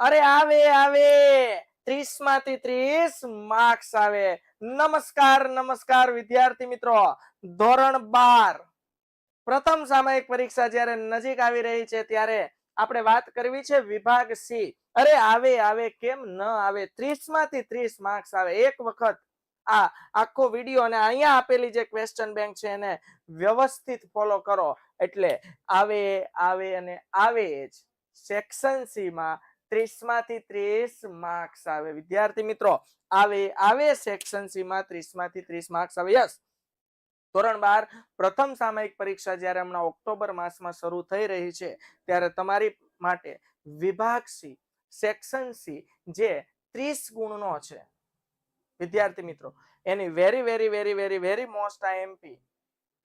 અરે આવે આવે 30 માંથી 30 માર્ક્સ આવે. નમસ્કાર વિદ્યાર્થી મિત્રો. ધોરણ 12 પ્રથમ સામયિક પરીક્ષા જ્યારે નજીક આવી રહી છે ત્યારે આપણે વાત કરવી છે વિભાગ સી. અરે આવે આવે કેમ ન આવે, 30 માંથી 30 માર્ક્સ આવે. એક વખત આ આખો વિડીયો અને અહીંયા આપેલી જે ક્વેશ્ચન બેંક છે એને વ્યવસ્થિત ફોલો કરો એટલે આવે આવે અને આવે જ. સેક્શન સી માં 30 માંથી 30 માર્ક્સ આવે. વિદ્યાર્થી મિત્રો આવે આવે સેક્શન સી માં 30 માંથી 30 માર્ક્સ આવે. યસ, ધોરણ 12 પ્રથમ સામયિક પરીક્ષા જ્યારે હમણાં ઓક્ટોબર માસમાં શરૂ થઈ રહી છે ત્યારે તમારી માટે વિભાગ સી સેક્શન સી જે 30 ગુણનો છે વિદ્યાર્થી મિત્રો, એની very very very very very most IMP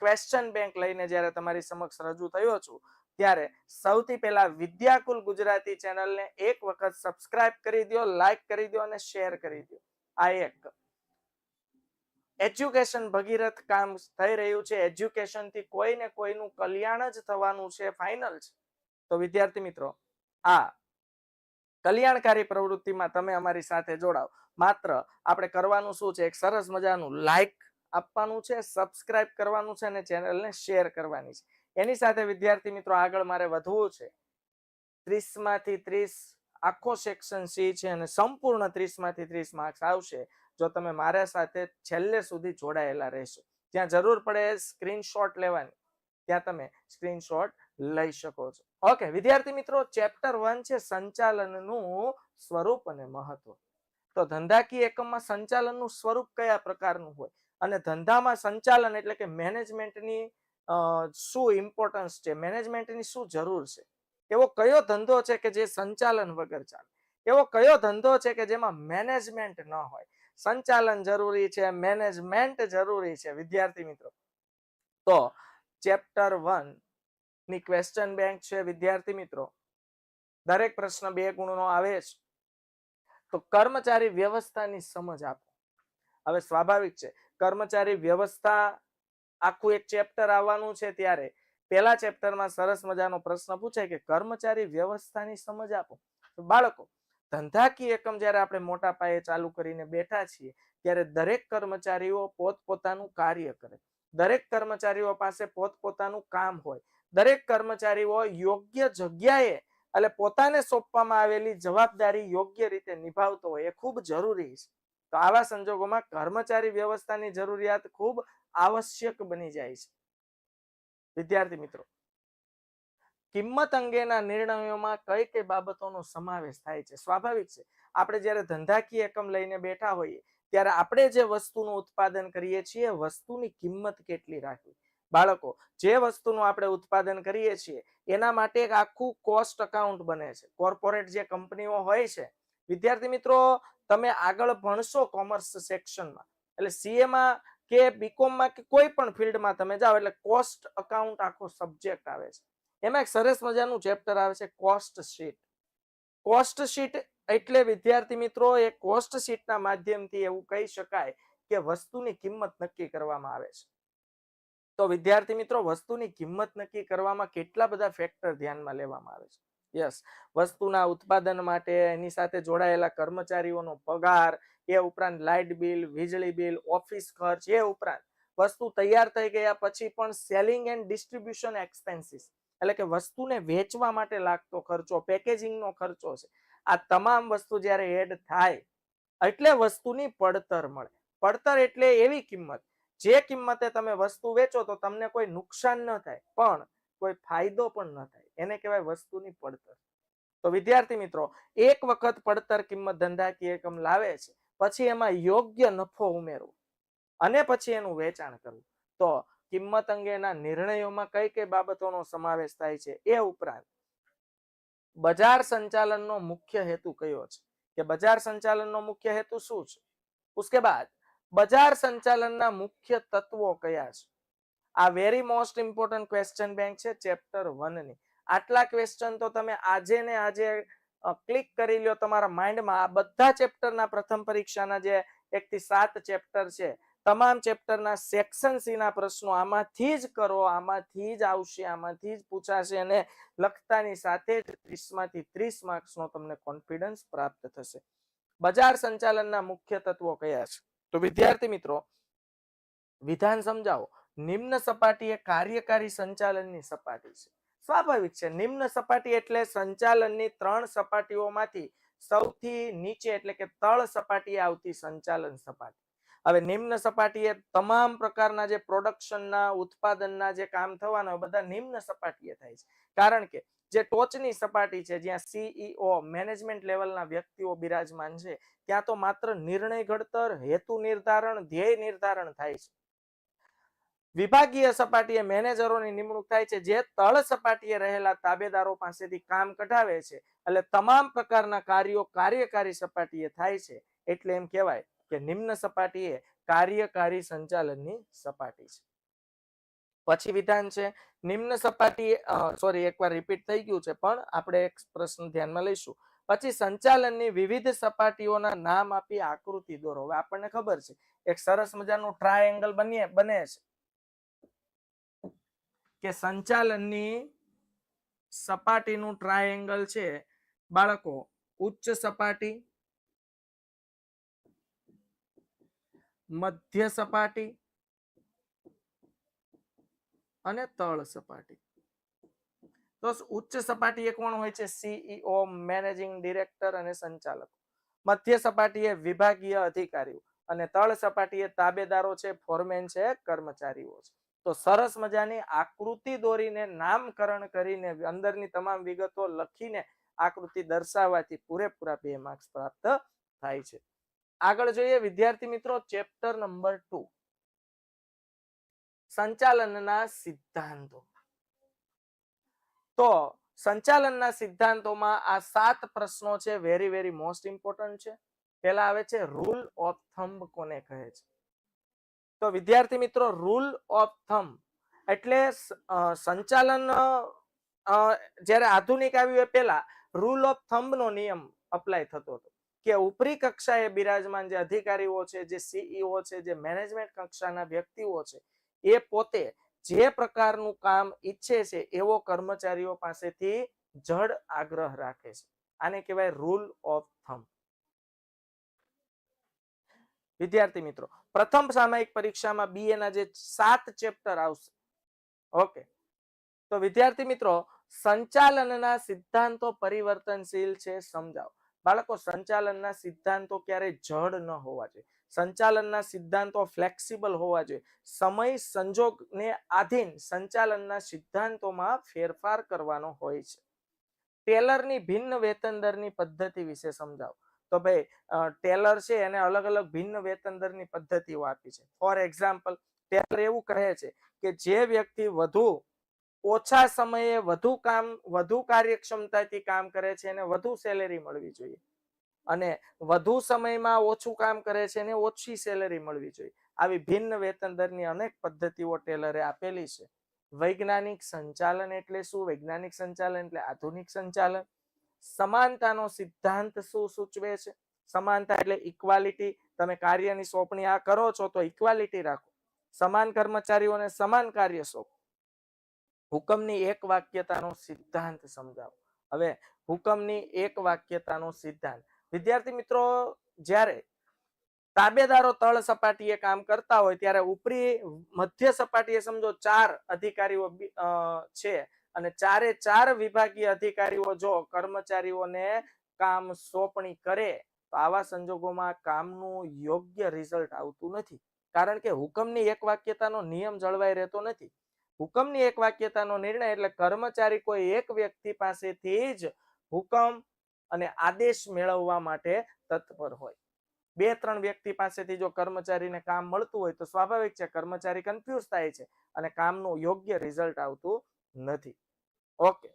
question bank લઈને જ્યારે તમારી સમક્ષ રજૂ થયો છું ત્યારે સૌથી પહેલા વિદ્યાકુલ ગુજરાતી ચેનલને એક વખત સબસ્ક્રાઇબ કરી દો, લાઈક કરી દો અને શેર કરી દો. આ એક એજ્યુકેશન ભગીરથ કામ થઈ રહ્યું છે. એજ્યુકેશન થી કોઈને કોઈનું કલ્યાણ જ થવાનું છે, ફાઇનલ છે. તો વિદ્યાર્થી મિત્રો આ કલ્યાણકારી પ્રવૃત્તિમાં તમે અમારી સાથે જોડાઓ. માત્ર આપણે કરવાનું શું છે, એક સરસ મજાનું લાઈક આપવાનું છે, સબસ્ક્રાઇબ કરવાનું છે અને ચેનલને શેર કરવાની છે. એની સાથે વિદ્યાર્થી મિત્રો આગળ મારે વધવું છે. 30 માંથી 30 આખો સેક્શન સી છે અને સંપૂર્ણ 30 માંથી 30 માર્ક્સ આવશે જો તમે મારા સાથે છેલ્લે સુધી જોડાયેલા રહેશો. જ્યાં જરૂર પડે સ્ક્રીનશોટ લેવાની ત્યાં તમે સ્ક્રીનશોટ લઈ શકો છો. ઓકે વિદ્યાર્થી મિત્રો, ચેપ્ટર 1 છે સંચાલનનું સ્વરૂપ અને મહત્વ. તો ધંધાકીય એકમમાં સંચાલનનું સ્વરૂપ કયા પ્રકારનું હોય અને ધંધામાં સંચાલન એટલે કે મેનેજમેન્ટની શું ઇમ્પોર્ટન્સ છે, મેનેજમેન્ટની શું જરૂર છે. એવો કયો ધંધો છે કે જે સંચાલન વગર ચાલે, એવો કયો ધંધો છે કે જેમાં મેનેજમેન્ટ ન હોય. સંચાલન જરૂરી છે, મેનેજમેન્ટ જરૂરી છે. વિદ્યાર્થી મિત્રો તો ચેપ્ટર 1 ની ક્વેશ્ચન બેંક છે વિદ્યાર્થી મિત્રો, દરેક પ્રશ્ન 2 ગુણનો આવે છે. તો કર્મચારી વ્યવસ્થાની સમજ આપો. હવે સ્વાભાવિક છે કર્મચારી વ્યવસ્થા આખું એક ચેપ્ટર આવવાનું છે ત્યારે પહેલા ચેપ્ટરમાં સરસ મજાનો પ્રશ્ન પૂછાય કે કર્મચારી વ્યવસ્થાની સમજ આપો. બાળકો, ધંધાકીય એકમ જ્યારે આપણે મોટા પાયે ચાલુ કરીને બેઠા છીએ ત્યારે દરેક કર્મચારીઓ પોતપોતાનું કાર્ય કરે, દરેક કર્મચારીઓ પાસે પોતપોતાનું કામ હોય, દરેક કર્મચારીઓ યોગ્ય જગ્યાએ એટલે પોતાને સોંપવામાં આવેલી જવાબદારી યોગ્ય રીતે નિભાવતો હોય એ ખૂબ જરૂરી છે. તો આવા સંજોગોમાં કર્મચારી વ્યવસ્થાની જરૂરિયાત ખૂબ આવશ્યક બની જાય છે. વિદ્યાર્થી મિત્રો કિંમત અંગેના નિર્ણયોમાં કઈ કઈ બાબતોનો સમાવેશ થાય છે. સ્વાભાવિક છે આપણે જ્યારે ધંધાકીય એકમ લઈને બેઠા હોઈએ ત્યારે આપણે જે વસ્તુનું ઉત્પાદન કરીએ છીએ વસ્તુની કિંમત કેટલી રાખવી. બાળકો, જે વસ્તુનું આપણે ઉત્પાદન કરીએ છીએ એના માટે એક આખું કોસ્ટ અકાઉન્ટ બને છે. કોર્પોરેટ જે કંપનીઓ હોય છે વિદ્યાર્થી મિત્રો, તમે આગળ ભણશો કોમર્સ સેક્શનમાં એટલે સીએ માં કે બીકોમ માં કે કોઈ પણ ફિલ્ડમાં તમે જાઓ એટલે કોસ્ટ અકાઉન્ટ આખો સબ્જેક્ટ આવે છે. એમાં એક સરસ મજાનું ચેપ્ટર આવે છે કોસ્ટ શીટ. કોસ્ટ શીટ એટલે વિદ્યાર્થી મિત્રો એ કોસ્ટ શીટના માધ્યમથી એવું કહી શકાય કે વસ્તુની કિંમત નક્કી કરવામાં આવે છે. તો વિદ્યાર્થી મિત્રો વસ્તુની કિંમત નક્કી કરવામાં કેટલા બધા ફેક્ટર ધ્યાનમાં લેવામાં આવે છે. યસ, વસ્તુના ઉત્પાદન માટે એની સાથે જોડાયેલા કર્મચારીઓનો પગાર, એ ઉપરાંત લાઇટ બિલ, વીજળી બિલ, ઓફિસ ખર્ચ, એ ઉપરાંત વસ્તુ તૈયાર થઈ ગયા પછી પણ સેલિંગ એન્ડ ડિસ્ટ્રીબ્યુશન એક્સપેન્સીસ એટલે કે વસ્તુને વેચવા માટે લાગતો ખર્ચો, પેકેજિંગનો ખર્ચો છે. આ તમામ વસ્તુ જ્યારે એડ થાય એટલે વસ્તુની પડતર મળે. પડતર એટલે એવી કિંમત જે કિંમતે તમે વસ્તુ વેચો તો તમને કોઈ નુકસાન ન થાય પણ કોઈ ફાયદો પણ ન થાય, એને કહેવાય વસ્તુની પડતર. તો વિદ્યાર્થી મિત્રો એક વખત પડતર કિંમત ધંધાકીય એકમ લાવે છે પછી એમાં યોગ્ય નફો ઉમેરવો અને પછી એનું વેચાણ કરવું. તો કિંમત અંગેના નિર્ણયોમાં કઈ કઈ બાબતોનો સમાવેશ થાય છે, એ ઉપરાંત બજાર સંચાલનનો મુખ્ય હેતુ કયો છે કે બજાર સંચાલનનો મુખ્ય હેતુ શું છે. उसके बाद બજાર સંચાલનના મુખ્ય તત્વો કયા છે. આ very most important question bank છે ચેપ્ટર 1 ની. આટલા ક્વેશ્ચન તો તમે આજે ને આજે ક્લિક કરી લ્યો તમારા માઇન્ડમાં. આ બધા ચેપ્ટરના પ્રથમ પરીક્ષાના જે 1 થી 7 ચેપ્ટર છે તમામ ચેપ્ટરના સેક્શન સી ના પ્રશ્નો આમાંથી જ કરો, આમાંથી જ આવશે, આમાંથી જ પૂછાશે અને લખતાની સાથે જ 30 માંથી 30 માર્ક્સનો તમને કોન્ફિડન્સ પ્રાપ્ત થશે. બજાર સંચાલનના મુખ્ય તત્વો કયા છે? તો વિદ્યાર્થી મિત્રો, વિધાન સમજાવો. નિમ્ન સપાટી એ કાર્યકારી સંચાલનની સપાટી છે. સ્વાભાવિક છે, નિમ્ન સપાટી એટલે સંચાલનની 3 સપાટીઓમાંથી સૌથી નીચે એટલે કે તળ સપાટીએ આવતી સંચાલન સપાટી. હવે નિમ્ન સપાટીએ તમામ પ્રકારના જે પ્રોડક્શનના ઉત્પાદનના જે કામ થવાના બધા નિમ્ન સપાટીએ થાય છે. કારણ કે જે ટોચની સપાટી છે જ્યાં સીઈઓ મેનેજમેન્ટ લેવલના વ્યક્તિઓ બિરાજમાન છે ત્યાં તો માત્ર નિર્ણય ઘડતર, હેતુ નિર્ધારણ, ધ્યેય નિર્ધારણ થાય છે. વિભાગીય સપાટીએ મેનેજરોની નિમણૂક થાય છે જે તળ સપાટીએ રહેલા તાબેદારો પાસેથી કામ કઢાવે છે. એટલે તમામ પ્રકારના કાર્યો કાર્યકારી સપાટીએ થાય છે. એટલે એમ કહેવાય કે નિમ્ન સપાટી એ કાર્યકારી સંચાલનની સપાટી છે. પછી વિધાન છે નિમ્ન સપાટી, સોરી એકવાર રિપીટ થઈ ગયું છે પણ આપણે એક પ્રશ્ન ધ્યાનમાં લઈશું. પછી સંચાલનની વિવિધ સપાટીઓના નામ આપી આકૃતિ દોરો. હવે આપણને ખબર છે એક સરસ મજાનું ટ્રાયેંગલ બને છે કે સંચાલનની સપાટીનું ટ્રાયેંગલ છે બાળકો, ઉચ્ચ સપાટી, મધ્ય સપાટી અને તળ સપાટી. તો ઉચ્ચ સપાટીએ કોણ હોય છે? સીઈઓ, મેનેજિંગ ડિરેક્ટર અને સંચાલક. મધ્ય સપાટીએ વિભાગીય અધિકારીઓ અને તળ સપાટીએ તાબેદારો છે, ફોરમેન છે, કર્મચારીઓ છે. તો સરસ મજાની આકૃતિ દોરીને નામકરણ કરીને અંદરની તમામ વિગતો લખીને આકૃતિ દર્શાવવાથી પૂરેપૂરા 2 માર્ક્સ પ્રાપ્ત થાય છે. આગળ જોઈએ વિદ્યાર્થી મિત્રો, ચેપ્ટર નંબર 2, સંચાલનના સિદ્ધાંતો. તો સંચાલનના સિદ્ધાંતોમાં આ 7 પ્રશ્નો છે, વેરી વેરી મોસ્ટ ઇમ્પોર્ટન્ટ છે. પહેલા આવે છે રૂલ ઓફ થંબ કોને કહે છે? તો વિદ્યાર્થી મિત્રો, રૂલ ઓફ થંબ એટલે સંચાલન જ્યારે આધુનિક આવ્યું એ પહેલા રૂલ ઓફ થંબ નો નિયમ અપ્લાય થતો હતો કે ઉપરી કક્ષાએ બિરાજમાન જે અધિકારીઓ છે, જે સીઈઓ છે, જે મેનેજમેન્ટ કક્ષાના વ્યક્તિઓ છે, એ પોતે જે પ્રકારનું કામ ઈચ્છે છે એવો કર્મચારીઓ પાસેથી જડ આગ્રહ રાખે છે. આને કહેવાય રૂલ ઓફ થંબ. વિદ્યાર્થી મિત્રો, પ્રથમ સામયિક પરીક્ષામાં બીએ ના જે 7 ચેપ્ટર આવશે. ઓકે, તો વિદ્યાર્થી મિત્રો, સંચાલનના સિદ્ધાંતો પરિવર્તનશીલ છે, સમજાવો. બાળકો, સંચાલનના સિદ્ધાંતો ક્યારેય જડ ન હોવા જોઈએ. સંચાલનના સિદ્ધાંતો ફ્લેક્સિબલ હોવા જોઈએ. સમય સંજોગને આધીન સંચાલનના સિદ્ધાંતોમાં ફેરફાર કરવાનો હોય છે. ટેલરની ભિન્ન વેતન દરની પદ્ધતિ વિશે સમજાવો. તો ભાઈ ટેલર છે એને અલગ અલગ ભિન્ન વેતન દરની પદ્ધતિઓ આપી છે. ફોર એક્ઝામ્પલ, ટેલર એવું કહે છે કે જે વ્યક્તિ વધુ ઓછા સમયે વધુ કાર્યક્ષમતાથી કામ કરે છે એને વધુ સેલેરી મળવી જોઈએ, અને વધુ સમયમાં ઓછું કામ કરે છે એને ઓછી સેલેરી મળવી જોઈએ. આવી ભિન્ન વેતન દરની અનેક પદ્ધતિઓ ટેલરે આપેલી છે. વૈજ્ઞાનિક સંચાલન એટલે શું? વૈજ્ઞાનિક સંચાલન એટલે આધુનિક સંચાલન. સમાનતાનો સિદ્ધાંત શું સૂચવે છે? સમાનતા એટલે ઇક્વાલિટી. તમે કાર્યની સોંપણી આ કરો છો તો ઇક્વાલિટી રાખો. સમાન કર્મચારીઓને સમાન કાર્ય સોંપો. હુકમની એક વાક્યતાનો સિદ્ધાંત સમજાવો. હવે હુકમની એક વાક્યતાનો સિદ્ધાંત, વિદ્યાર્થી મિત્રો, જ્યારે તાબેદારો તળ સપાટીએ કામ કરતા હોય ત્યારે ઉપરી મધ્ય સપાટીએ સમજો 4 અધિકારીઓ છે અને 4 વિભાગીય અધિકારીઓ જો કર્મચારીઓને કામ સોંપણી કરે તો આવા સંજોગોમાં કામનું યોગ્ય રિઝલ્ટ આવતું નથી. કારણ કે હુકમની એક વાક્યતાનો નિયમ જળવાઈ રહેતો નથી. હુકમની એક વાક્યતાનો નિર્ણય એટલે કર્મચારી કોઈ એક વ્યક્તિ પાસેથી જ હુકમ અને આદેશ મેળવવા માટે તત્પર હોય. 2-3 વ્યક્તિ પાસેથી જો કર્મચારીને કામ મળતું હોય તો સ્વાભાવિક છે કર્મચારી કન્ફ્યુઝ થાય છે અને કામનું યોગ્ય રિઝલ્ટ આવતું નથી. ઓકે,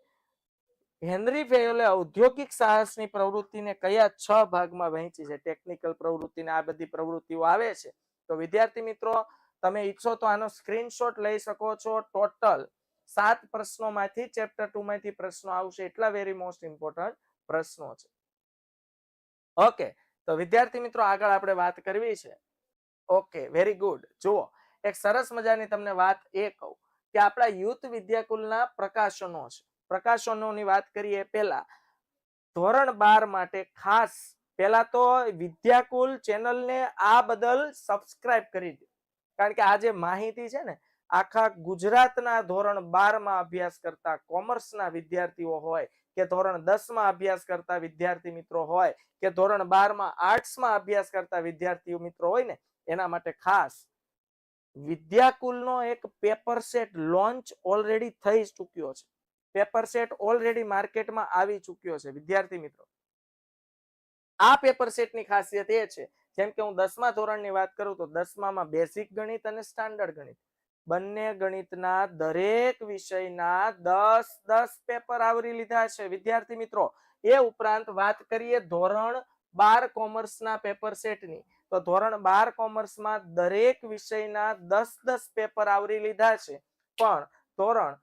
હેનરી ફેયોલે ઔદ્યોગિક સાહસની પ્રવૃત્તિને કયા 6 ભાગમાં વહેંચી છે? ટેકનિકલ પ્રવૃત્તિને આ બધી પ્રવૃત્તિઓ આવે છે. તો વિદ્યાર્થી મિત્રો, તમે ઈચ્છો તો આનો સ્ક્રીનશોટ લઈ શકો છો. ટોટલ 7 પ્રશ્નોમાંથી ચેપ્ટર 2 માંથી પ્રશ્નો આવશે. એટલા વેરી મોસ્ટ ઇમ્પોર્ટન્ટ પ્રશ્નો છે. ઓકે, તો વિદ્યાર્થી મિત્રો, આગળ આપણે વાત કરવી છે ઓકે, વેરી ગુડ. જુઓ, એક સરસ મજાની તમને વાત એ કહું કે આપણા યુથ વિદ્યાકુલના પ્રકાશનો છે. પ્રકાશનોની વાત કરીએ પહેલા ધોરણ 12 માટે ખાસ પહેલા તો વિદ્યાકુલ ચેનલને આ બદલ સબસ્ક્રાઇબ કરી દો, કારણ કે આ જે માહિતી છે ને આખા ગુજરાતના ધોરણ 12 માં અભ્યાસ કરતા કોમર્સના વિદ્યાર્થીઓ હોય કે ધોરણ 10 માં અભ્યાસ કરતા વિદ્યાર્થી મિત્રો હોય કે ધોરણ 12 માં આર્ટ્સમાં અભ્યાસ કરતા વિદ્યાર્થીઓ મિત્રો હોય ને એના માટે ખાસ વિદ્યાકુલનો એક પેપર સેટ લોન્ચ ઓલરેડી થઈ ચૂક્યો છે. પેપર સેટ ઓલરેડી માર્કેટમાં આવી ચૂક્યો છે વિદ્યાર્થી મિત્રો. આ પેપર સેટની ખાસિયત એ છે, જેમ કે હું 10મા ધોરણની વાત કરું તો 10મામાં બેઝિક ગણિત અને સ્ટાન્ડર્ડ ગણિત બંને ગણિતના દરેક વિષયના 10 પેપર આવરી લીધા છે વિદ્યાર્થી મિત્રો. એ ઉપરાંત વાત કરીએ ધોરણ 12 કોમર્સના પેપર સેટની, તો ધોરણ 12 કોમર્સમાં દરેક વિષયના 10 પેપર આવરી લીધા છે. પણ ધોરણ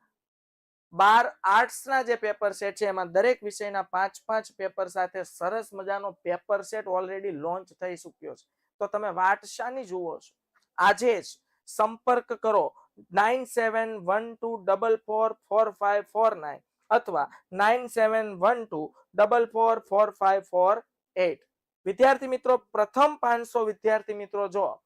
12 આર્ટ્સના જે પેપર સેટ છે એમાં દરેક વિષયના 5 પેપર સાથે સરસ મજાનો પેપર સેટ ઓલરેડી લોન્ચ થઈ ચૂક્યો છે. તો તમે વાટ શાની જુઓ છો? આજે જ સંપર્ક કરો 9712444549 અથવા 9712444548. વિદ્યાર્થી મિત્રો, પ્રથમ 500 વિદ્યાર્થી મિત્રો જો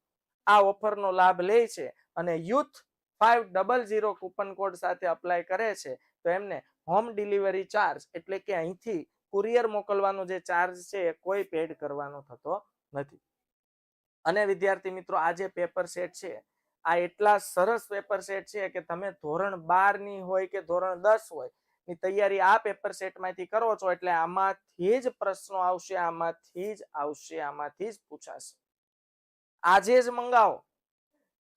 આ ઓફરનો લાભ લે છે અને યુથ 500 કૂપન કોડ સાથે અપ્લાય કરે છે તો એમને હોમ ડિલિવરી ચાર્જ એટલે કે અહીંથી કુરિયર મોકલવાનો જે ચાર્જ છે એ કોઈ પેડ કરવાનો થતો નથી. અને વિદ્યાર્થી મિત્રો, આ જે પેપર સેટ છે આ એટલા સરસ પેપર સેટ છે કે તમે ધોરણ 12 ની હોય કે ધોરણ 10 હોય ની તૈયારી આ પેપર સેટમાંથી કરો છો એટલે આમાંથી જ પ્રશ્નો આવશે, આમાંથી જ પૂછાશે. આજે જ મંગાવો,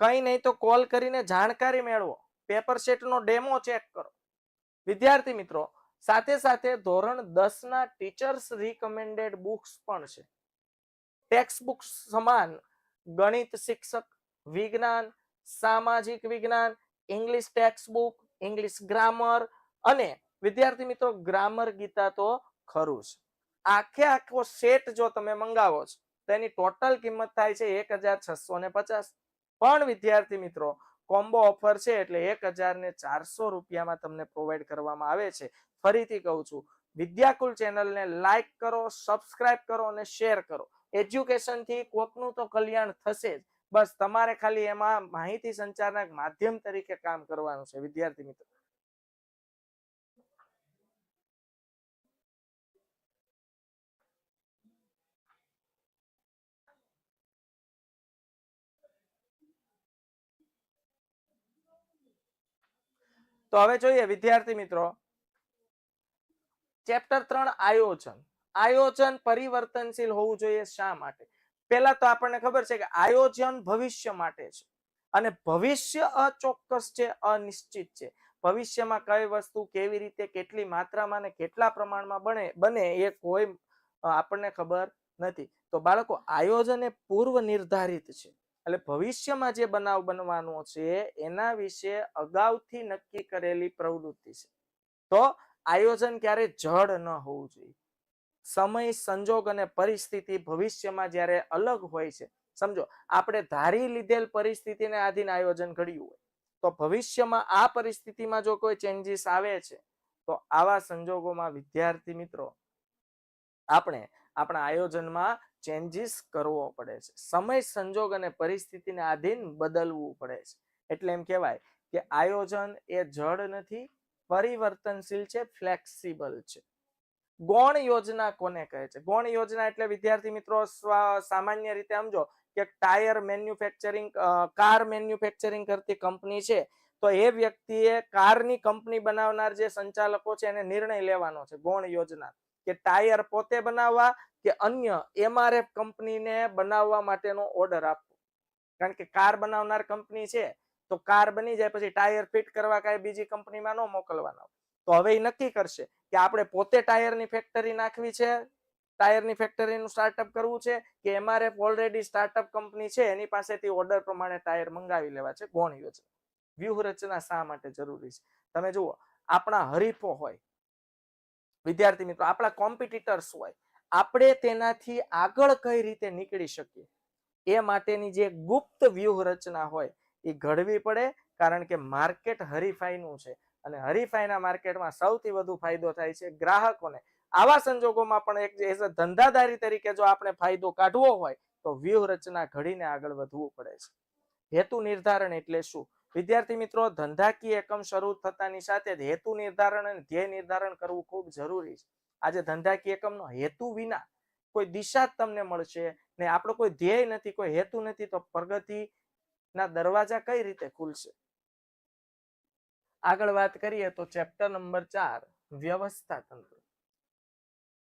કઈ નહીં તો કોલ કરીને જાણકારી મેળવો, પેપર સેટનો ડેમો ચેક કરો. વિદ્યાર્થી મિત્રો, સાથે સાથે ધોરણ 10 ના ટીચર્સ રિકમેન્ડેડ બુક્સ પણ છે. ટેક્સ્ટ બુક્સ સમાન ગણિત શિક્ષક, વિજ્ઞાન, સામાજિક વિજ્ઞાન, English text book, English grammar અને વિદ્યાર્થી મિત્રો ગ્રામર ગીતા તો ખરું છે. આખો સેટ જો તમે મંગાવો છો તેની ટોટલ કિંમત થાય છે 1650. પણ વિદ્યાર્થી મિત્રો કોમ્બો ઓફર છે એટલે 1400 રૂપિયામાં તમને પ્રોવાઈડ કરવામાં આવે છે. ફરીથી કહું છું, વિદ્યાકુલ ચેનલને લાઈક કરો, સબસ્ક્રાઇબ કરો અને શેર કરો. એજ્યુકેશન થી કોકનું તો કલ્યાણ થશે જ. બસ તમારે ખાલી એમાં માહિતી સંચારના માધ્યમ તરીકે કામ કરવાનું છે વિદ્યાર્થી મિત્રો. તો હવે જોઈએ વિદ્યાર્થી મિત્રો, ચેપ્ટર 3 આયોજન. આયોજન પરિવર્તનશીલ હોવું જોઈએ. શા માટે? પહેલા તો આપણને ખબર છે કે આયોજન ભવિષ્ય માટે છે અને ભવિષ્ય અચોક્કસ છે, અનિશ્ચિત છે. ભવિષ્યમાં કઈ વસ્તુ કેવી રીતે કેટલી માત્રામાં અને કેટલા પ્રમાણમાં બને એ કોઈ આપણને ખબર નથી. તો બાળકો, આયોજન એ પૂર્વ નિર્ધારિત છે. એટલે ભવિષ્યમાં જે બનાવ બનવાનો છે એના વિશે અગાઉથી નક્કી કરેલી પ્રવૃત્તિ છે. તો આયોજન ક્યારે જડ ન હોવું જોઈએ. સમય, સંજોગ અને પરિસ્થિતિ ભવિષ્યમાં જ્યારે અલગ હોય છે, સમજો આપણે ધારી લીધેલ પરિસ્થિતિને આધીન આયોજન ઘડ્યું હોય તો ભવિષ્યમાં આ પરિસ્થિતિમાં જો કોઈ ચેન્જીસ આવે છે તો આવા સંજોગોમાં વિદ્યાર્થી મિત્રો આપણે આપણા આયોજનમાં ચેન્જીસ કરવો પડે છે. સમય, સંજોગ અને પરિસ્થિતિને આધીન બદલવું પડે છે. એટલે એમ કહેવાય કે આયોજન એ જડ નથી, પરિવર્તનશીલ છે, ફ્લેક્સિબલ છે. ગૌણ યોજના કોને કહે છે? ગૌણ યોજના એટલે વિદ્યાર્થી મિત્રો સામાન્ય રીતે સમજો કે ટાયર મેન્યુફેક્ચરિંગ, કાર મેન્યુફેક્ચરિંગ કરતી કંપની છે તો એ વ્યક્તિએ કારની કંપની બનાવનાર જે સંચાલકો છે એને નિર્ણય લેવાનો છે ગૌણ યોજના કે ટાયર પોતે બનાવવા કે અન્ય એમઆરએફ કંપનીને બનાવવા માટેનો ઓર્ડર આપવો. કારણ કે કાર બનાવનાર કંપની છે તો કાર બની જાય પછી ટાયર ફિટ કરવા કઈ બીજી કંપનીમાં ન મોકલવાના. તો હવે એ નક્કી કરશે કે આપણે પોતે ટાયરની ફેક્ટરી નાખવી છે, ટાયરની ફેક્ટરીનું સ્ટાર્ટઅપ કરવું છે કે એમઆરએફ ઓલરેડી સ્ટાર્ટઅપ કંપની છે એની પાસેથી ઓર્ડર પ્રમાણે ટાયર મંગાવી લેવા છે. ગૌણ યોજના. વ્યૂહરચના શા માટે જરૂરી છે? તમે જુઓ, આપણા હરીફો હોય વિદ્યાર્થી મિત્રો, આપણા કોમ્પિટિટર્સ હોય, આપણે તેનાથી આગળ કઈ રીતે નીકળી શકીએ એ માટેની જે ગુપ્ત વ્યૂહરચના હોય એ ઘડવી પડે, કારણ કે માર્કેટ હરીફાઈનું છે અને હરીફાઈના માર્કેટમાં સૌથી વધુ ફાયદો થાય છે ગ્રાહકોને. આવા સંજોગોમાં પણ એક એઝ અ ધંધાદારી તરીકે જો આપણે ફાયદો કાઢવો હોય તો વ્યૂહરચના ઘડીને આગળ વધવું પડે છે. હેતુ નિર્ધારણ એટલે શું? વિદ્યાર્થી મિત્રો, ધંધાકીય એકમ શરૂ થતાની સાથે જ હેતુ નિર્ધારણ અને ધ્યેય નિર્ધારણ કરવું ખૂબ જરૂરી છે. આજે ધંધાકીય એકમનો હેતુ વિના કોઈ દિશા જ તમને મળશે ને આપણો કોઈ ધ્યેય નથી, કોઈ હેતુ નથી, તો પ્રગતિના દરવાજા કઈ રીતે ખુલશે? આગળ વાત કરીએ તો ચેપ્ટર નંબર 4, વ્યવસ્થા તંત્ર.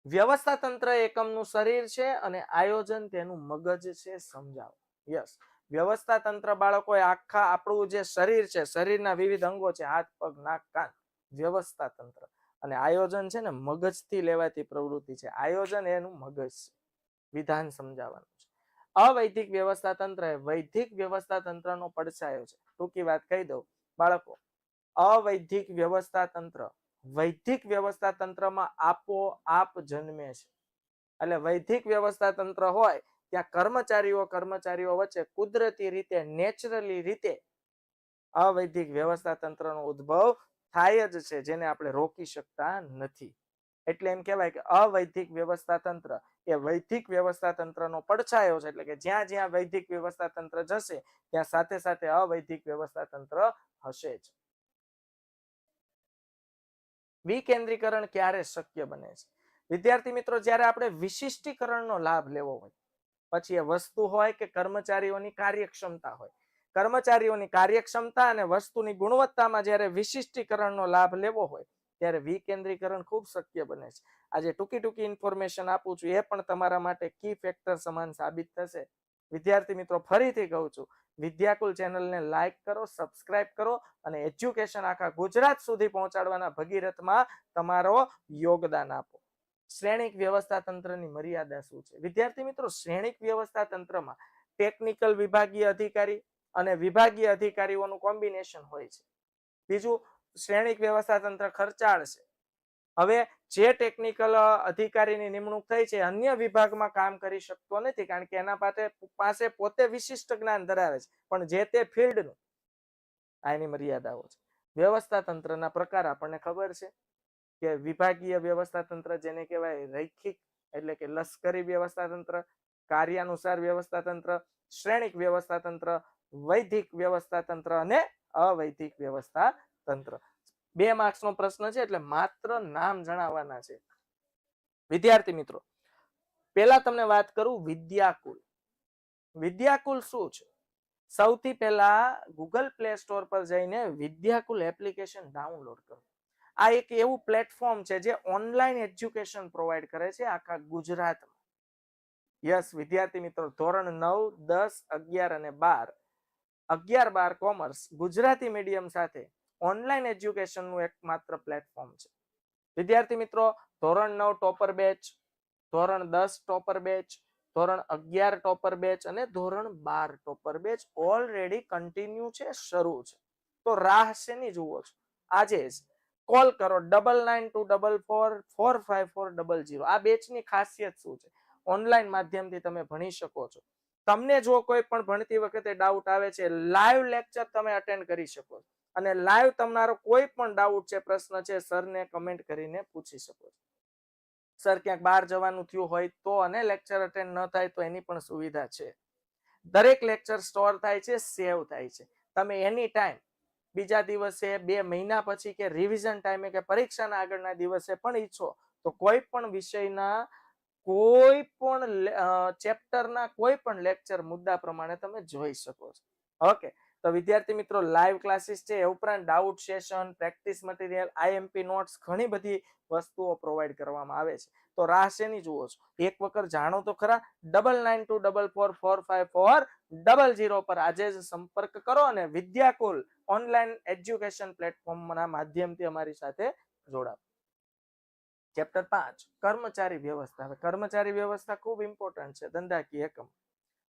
વ્યવસ્થા તંત્ર એકમનું શરીર છે અને આયોજન તેનું મગજ છે. સમજાવો. યસ, વ્યવસ્થા તંત્ર બાળકો આખા આપણું જે શરીર છે, શરીરના વિવિધ અંગો છે, હાથ, પગ, નાક, કાન, વ્યવસ્થા તંત્ર. અને આયોજન છે ને મગજથી લેવાતી પ્રવૃત્તિ છે. આયોજન એનું મગજ છે. વિધાન સમજાવવાનું છે. અવૈધિક વ્યવસ્થા તંત્ર એ વૈધિક વ્યવસ્થા તંત્રનો પડછાયો છે. ટૂંકી વાત કહી દઉં બાળકો, અવૈધિક વ્યવસ્થા તંત્ર વૈધિક વ્યવસ્થા તંત્રમાં આપોઆપ જન્મે છે. એટલે વૈધિક વ્યવસ્થા તંત્ર હોય ત્યાં કર્મચારીઓ વચ્ચે કુદરતી રીતે, નેચરલી રીતે અવૈધિક વ્યવસ્થા તંત્રનો ઉદ્ભવ થાય જ છે, જેને આપણે રોકી શકતા નથી. એટલે એમ કહેવાય કે અવૈધિક વ્યવસ્થા તંત્ર એ વૈધિક વ્યવસ્થા તંત્રનો પડછાયો છે. એટલે કે જ્યાં જ્યાં વૈધિક વ્યવસ્થા તંત્ર જશે ત્યાં સાથે સાથે અવૈધિક વ્યવસ્થા તંત્ર હશે જ. વિકેન્દ્રીકરણ ક્યારે શક્ય બને છે? વિદ્યાર્થી મિત્રો, જ્યારે આપણે વિશિષ્ટીકરણનો લાભ લેવો હોય, પછી એ વસ્તુ હોય કે કર્મચારીઓની કાર્યક્ષમતા હોય, કર્મચારીઓની કાર્યક્ષમતા અને વસ્તુની ગુણવત્તામાં જ્યારે વિશિષ્ટીકરણનો લાભ લેવો હોય ત્યારે વિકેન્દ્રીકરણ ખૂબ શક્ય બને છે. આજે ટૂંકી ઇન્ફોર્મેશન આપું છું, એ પણ તમારા માટે કી ફેક્ટર સમાન સાબિત થશે. વિદ્યાર્થી મિત્રો, ફરીથી કહું છું, વિદ્યાકુલ ચેનલને લાઈક કરો, સબસ્ક્રાઇબ કરો અને એજ્યુકેશન આખા ગુજરાત સુધી પહોંચાડવાના ભગીરથમાં તમારો યોગદાન આપો. શ્રેણિક વ્યવસ્થા તંત્રની મર્યાદા શું છે? વિદ્યાર્થી મિત્રો, શ્રેણિક વ્યવસ્થા તંત્રમાં ટેકનિકલ વિભાગીય અધિકારી અને વિભાગીય અધિકારીઓનું કોમ્બિનેશન હોય છે. બીજું, શ્રેણિક વ્યવસ્થા તંત્ર ખર્ચાળ છે. હવે જે ટેકનિકલ અધિકારીની નિમણૂક થઈ છે અન્ય વિભાગમાં કામ કરી શકતો નથી, કારણ કે એના પાસે પોતે વિશિષ્ટ જ્ઞાન ધરાવે છે, પણ જે તે ફિલ્ડનું. આ એની મર્યાદાઓ છે. વ્યવસ્થા તંત્રના પ્રકાર આપણને ખબર છે કે વિભાગીય વ્યવસ્થા તંત્ર જેને કહેવાય રૈખિક એટલે કે લશ્કરી વ્યવસ્થા તંત્ર, કાર્યાનુસાર વ્યવસ્થા તંત્ર, શ્રેણિક વ્યવસ્થા તંત્ર, વૈધિક વ્યવસ્થા તંત્ર અને અવૈધિક વ્યવસ્થા તંત્ર. 2 માર્ક્સનો પ્રશ્ન છે એટલે માત્ર નામ જણાવવાના છે. વિદ્યાર્થી મિત્રો, પહેલા તમને વાત કરું વિદ્યાકુલ. વિદ્યાકુલ શું છે? સૌથી પહેલા ગૂગલ પ્લે સ્ટોર પર જઈને વિદ્યાકુલ એપ્લિકેશન ડાઉનલોડ કરો. આ એક એવું પ્લેટફોર્મ છે જે ઓનલાઈન એજ્યુકેશન પ્રોવાઈડ કરે છે આખા ગુજરાતમાં. યસ વિદ્યાર્થી મિત્રો, ધોરણ 9, 10, 11 અને 12, 11-12 કોમર્સ ગુજરાતી મીડિયમ સાથે ઓનલાઈન એજ્યુકેશનનું એકમાત્ર પ્લેટફોર્મ છે. વિદ્યાર્થી મિત્રો, ધોરણ 9 ટોપર બેચ, ધોરણ 10 ટોપર બેચ, ધોરણ 11 ટોપર બેચ અને ધોરણ 12 ટોપર બેચ ઓલરેડી કન્ટિન્યુ છે, શરૂ છે. તો રાહ શેની જુઓ છો? આજે જ કોલ કરો 9924444540. આ બેચની ખાસિયત શું છે? ઓનલાઈન માધ્યમથી તમે ભણી શકો છો. તમને જો કોઈ પણ ભણતી વખતે ડાઉટ આવે છે, લાઈવ લેક્ચર તમે અટેન્ડ કરી શકો છો અને લાઈવ તમારો કોઈ પણ ડાઉટ છે, પ્રશ્ન છે, સરને કમેન્ટ કરીને પૂછી શકો છો. સર ક્યાંક બહાર જવાનું થયું હોય તો અને લેક્ચર અટેન્ડ ન થાય તો એની પણ સુવિધા છે. દરેક લેક્ચર સ્ટોર થાય છે, સેવ થાય છે. તમે એની ટાઈમ બીજા દિવસે, 2 મહિના પછી કે રિવિઝન ટાઈમે કે પરીક્ષાના આગળના દિવસે પણ ઈચ્છો તો કોઈ પણ વિષયના કોઈ પણ ચેપ્ટરના કોઈ પણ લેક્ચર મુદ્દા પ્રમાણે તમે જોઈ શકો છો. ઓકે, તો વિદ્યાર્થી મિત્રો, લાઈવ ક્લાસીસ છે, એ ઉપરાંત doubt session, practice material, IMP notes, ઘણી બધી વસ્તુઓ પ્રોવાઈડ કરવામાં આવે છે. તો રાહ શેની જુઓ છો? એક વખત જાણો તો ખરા. 9924444540 પર આજે જ સંપર્ક કરો અને વિદ્યાકુલ ઓનલાઈન એજ્યુકેશન પ્લેટફોર્મના માધ્યમથી અમારી સાથે જોડાઓ. ચેપ્ટર 5, કર્મચારી વ્યવસ્થા. હવે કર્મચારી વ્યવસ્થા ખૂબ ઇમ્પોર્ટન્ટ છે ધંધાકીય એકમ.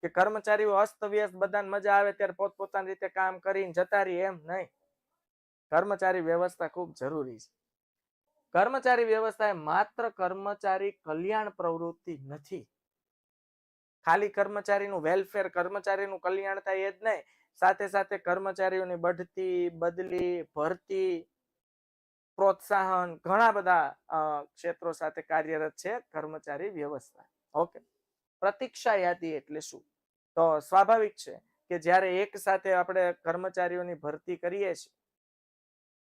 કે કર્મચારીઓ અસ્તવ્યસ્ત, બધાને મજા આવે ત્યારે પોતપોતાની રીતે કામ કરીને જતા રહી, એમ નહીં. કર્મચારી વ્યવસ્થા ખૂબ જરૂરી છે. કર્મચારી વ્યવસ્થા એ માત્ર કર્મચારી કલ્યાણ પ્રવૃત્તિ નથી. ખાલી કર્મચારીનું વેલફેર, કર્મચારીનું કલ્યાણ થાય એ જ નહીં, સાથે સાથે કર્મચારીઓની બઢતી, બદલી, ભરતી, પ્રોત્સાહન, ઘણા બધા ક્ષેત્રો સાથે કાર્યરત છે કર્મચારી વ્યવસ્થા. ઓકે, પ્રતીક્ષા યાદી એટલે શું? તો સ્વાભાવિક છે કે જ્યારે એક સાથે આપણે કર્મચારીઓની ભરતી કરીએ છીએ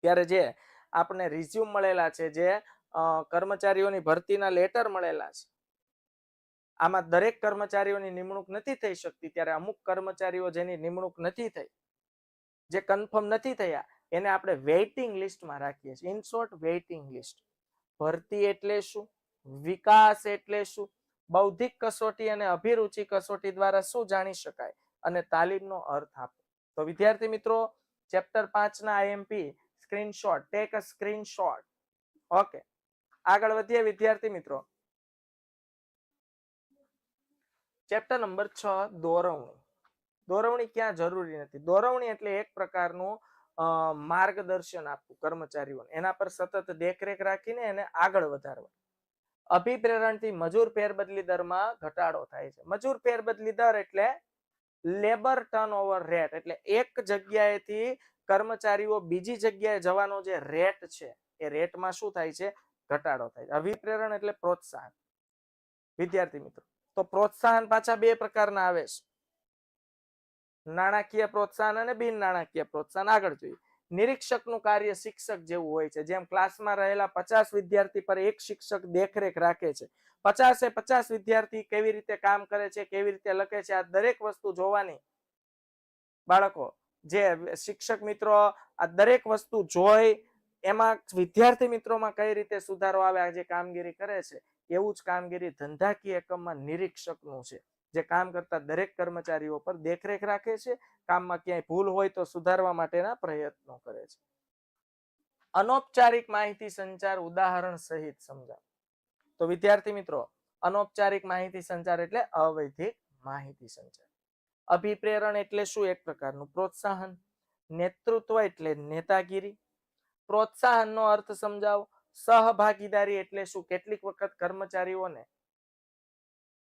ત્યારે જે આપણે રિઝ્યુમ મળેલા છે, જે કર્મચારીઓની ભરતીના લેટર મળેલા છે, આમાં દરેક કર્મચારીઓની નિમણૂક નથી થઈ શકતી. ત્યારે અમુક કર્મચારીઓ જેની નિમણૂક નથી થઈ, જે કન્ફર્મ નથી થયા, એને આપણે વેઇટિંગ લિસ્ટમાં રાખીએ છીએ. In short, waiting list. ભરતી એટલે શું? વિકાસ એટલે શું? બૌદ્ધિક કસોટી અને અભિરુચિ કસોટી દ્વારા શું જાણી શકાય? અને તાલીમનો અર્થ આપો. તો વિદ્યાર્થી મિત્રો, ચેપ્ટર 5 ના IMP screenshot, take a screenshot. Okay, આગળ વધીએ વિદ્યાર્થી મિત્રો. Chapter number 6, દોરવણી. દોરવણી ક્યાં જરૂરી નથી? દોરવણી એટલે એક પ્રકારનું માર્ગદર્શન આપવું કર્મચારીઓને, એના પર સતત દેખરેખ રાખીને એને આગળ વધારવા. અભિપ્રેરણથી મજૂર ફેરબદલી દરમાં ઘટાડો થાય છે. મજૂર ફેરબદલી દર એટલે લેબર ટર્નઓવર રેટ, એટલે એક જગ્યાએથી કર્મચારીઓ બીજી જગ્યાએ જવાનો જે રેટ છે, એ રેટમાં શું થાય છે? ઘટાડો થાય છે. અભિપ્રેરણ એટલે પ્રોત્સાહન. વિદ્યાર્થી મિત્રો, તો પ્રોત્સાહન પાછા બે પ્રકારના આવે છે, નાણાકીય પ્રોત્સાહન અને બિન નાણાકીય પ્રોત્સાહન. આગળ જોઈએ. નિરીક્ષકનું કાર્ય શિક્ષક જેવું હોય છે. જેમ ક્લાસમાં રહેલા 50 વિદ્યાર્થી પર એક શિક્ષક દેખરેખ રાખે છે, 50 વિદ્યાર્થી કેવી રીતે કામ કરે છે, કેવી રીતે લખે છે, આ દરેક વસ્તુ જોવાની. બાળકો, જે શિક્ષક મિત્રો આ દરેક વસ્તુ જોઈ એમાં વિદ્યાર્થી મિત્રોમાં કઈ રીતે સુધારો આવે, આ જે કામગીરી કરે છે, એવું જ કામગીરી ધંધાકીય એકમમાં નિરીક્ષકનું છે, જે કામ કરતા દરેક કર્મચારીઓ પર દેખરેખ રાખે છે, કામમાં ક્યાંય ભૂલ હોય તો સુધારવા માટેના પ્રયત્નો કરે છે. અનૌપચારિક માહિતી સંચાર ઉદાહરણ સહિત સમજાવો. તો વિદ્યાર્થી મિત્રો, અનૌપચારિક માહિતી સંચાર એટલે અવૈધિક માહિતી સંચાર. અભિપ્રેરણ એટલે શું? એક પ્રકારનું પ્રોત્સાહન. નેતૃત્વ એટલે નેતાગીરી. પ્રોત્સાહનનો અર્થ સમજાવો. સહભાગીદારી એટલે શું? કેટલીક વખત કર્મચારીઓને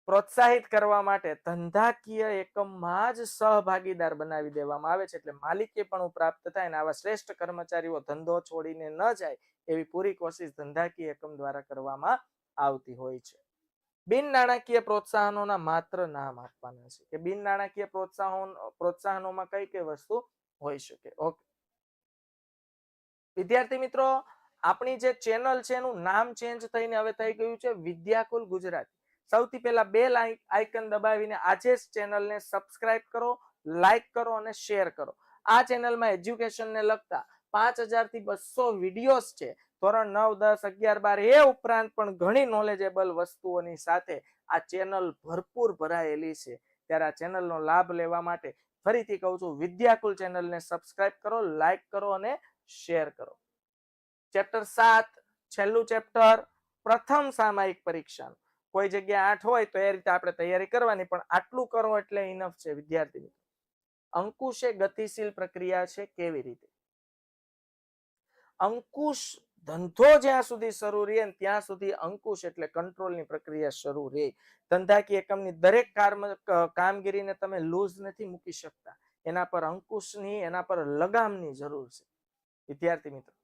પ્રોત્સાહિત કરવા માટે ધંધાકીય એકમમાં જ સહભાગીદાર બનાવી દેવામાં આવે છે, એટલે માલિકીપણું પ્રાપ્ત થાય અને આવા શ્રેષ્ઠ કર્મચારીઓ ધંધો છોડીને ન જાય એવી પૂરી કોશિશ ધંધાકીય એકમ દ્વારા કરવામાં આવતી હોય છે. બિન નાણાકીય પ્રોત્સાહનોના માત્ર નામ આપવાના છે કે બિન નાણાકીય પ્રોત્સાહનોમાં કઈ કઈ વસ્તુ હોઈ શકે. ઓકે વિદ્યાર્થી મિત્રો, આપણી જે ચેનલ છે એનું નામ ચેન્જ થઈને હવે થઈ ગયું છે વિદ્યાકુલ ગુજરાતી. સૌથી પહેલા બેલ આઇકન દબાવીને આજે જ ચેનલને સબસ્ક્રાઇબ કરો, લાઈક કરો અને શેર કરો. આ ચેનલમાં એજ્યુકેશનને લગતા 5000 થી 200 વિડીયોઝ છે. ધોરણ 9, 10, 11, 12 એ ઉપરાંત પણ ઘણી નોલેજેબલ વસ્તુઓની સાથે આ ચેનલ ભરપૂર ભરાયેલી છે. ત્યારે આ ચેનલનો લાભ લેવા માટે ફરીથી કહું છું, વિદ્યાકુલ ચેનલને સબસ્ક્રાઇબ કરો, લાઈક કરો અને શેર કરો. ચેપ્ટર 7, છેલ્લું ચેપ્ટર, પ્રથમ સામાયિક પરીક્ષા. કોઈ જગ્યા 8 હોય તો એ રીતે આપણે તૈયારી કરવાની, પણ આટલું કરો એટલે ઇનફ છે. વિદ્યાર્થી, અંકુશ એ ગતિશીલ પ્રક્રિયા છે. કેવી રીતે? અંકુશ ધંધો જ્યાં સુધી શરૂ રહે ત્યાં સુધી અંકુશ એટલે કંટ્રોલની પ્રક્રિયા શરૂ રહે. ધંધાકીય એકમની દરેક કામગીરીને તમે લૂઝ નથી મૂકી શકતા. એના પર અંકુશની, એના પર લગામની જરૂર છે. વિદ્યાર્થી મિત્રો,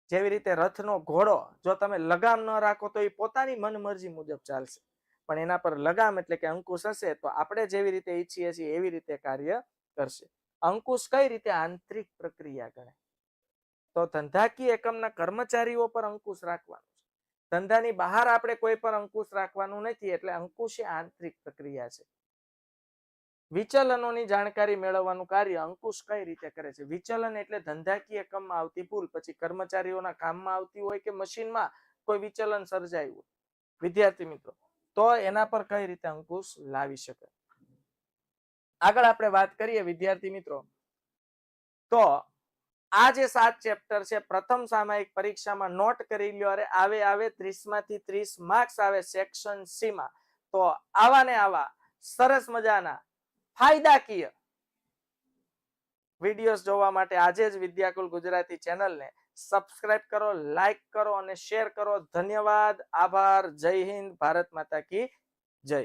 જેવી રીતે રથનો ઘોડો જો તમે લગામ ન રાખો તો એ પોતાની મનમરજી મુજબ ચાલશે, પણ એના પર લગામ એટલે કે અંકુશ હશે તો આપણે જેવી રીતે ઈચ્છીએ છીએ એવી રીતે કાર્ય કરશે. અંકુશ કઈ રીતે આંતરિક પ્રક્રિયા ગણાય? તો ધંધાકીય એકમના કર્મચારીઓ પર અંકુશ રાખવાનું છે. ધંધાની બહાર આપણે કોઈ પર અંકુશ રાખવાનું નથી, એટલે અંકુશ એ આંતરિક પ્રક્રિયા છે. વિચલનોની જાણકારી મેળવવાનું કાર્ય અંકુશ કઈ રીતે કરે છે? વિચલન એટલે ધંધાકીય એકમમાં આવતી ભૂલ, પછી કર્મચારીઓના કામમાં આવતી હોય કે મશીનમાં કોઈ વિચલન સર્જાયું હોય, વિદ્યાર્થી મિત્રો, તો એના પર કઈ રીતે અંકુશ લાવી શકાય. આગળ આપણે વાત કરીએ વિદ્યાર્થી મિત્રો, તો આ જે 7 ચેપ્ટર છે, પ્રથમ સામાયિક પરીક્ષામાં નોટ કરી લ્યો. અરે આવે 30 માંથી 30 માર્ક્સ આવે સેક્શન સી માં. તો આવા ને આવા સરસ મજાના ફાયદાકીય વિડીયોઝ જોવા માટે આજે જ વિદ્યાકુલ ગુજરાતી ચેનલને સબસ્ક્રાઇબ કરો, લાઈક કરો અને શેર કરો. ધન્યવાદ, આભાર, જય હિન્દ, ભારત માતા કી જય.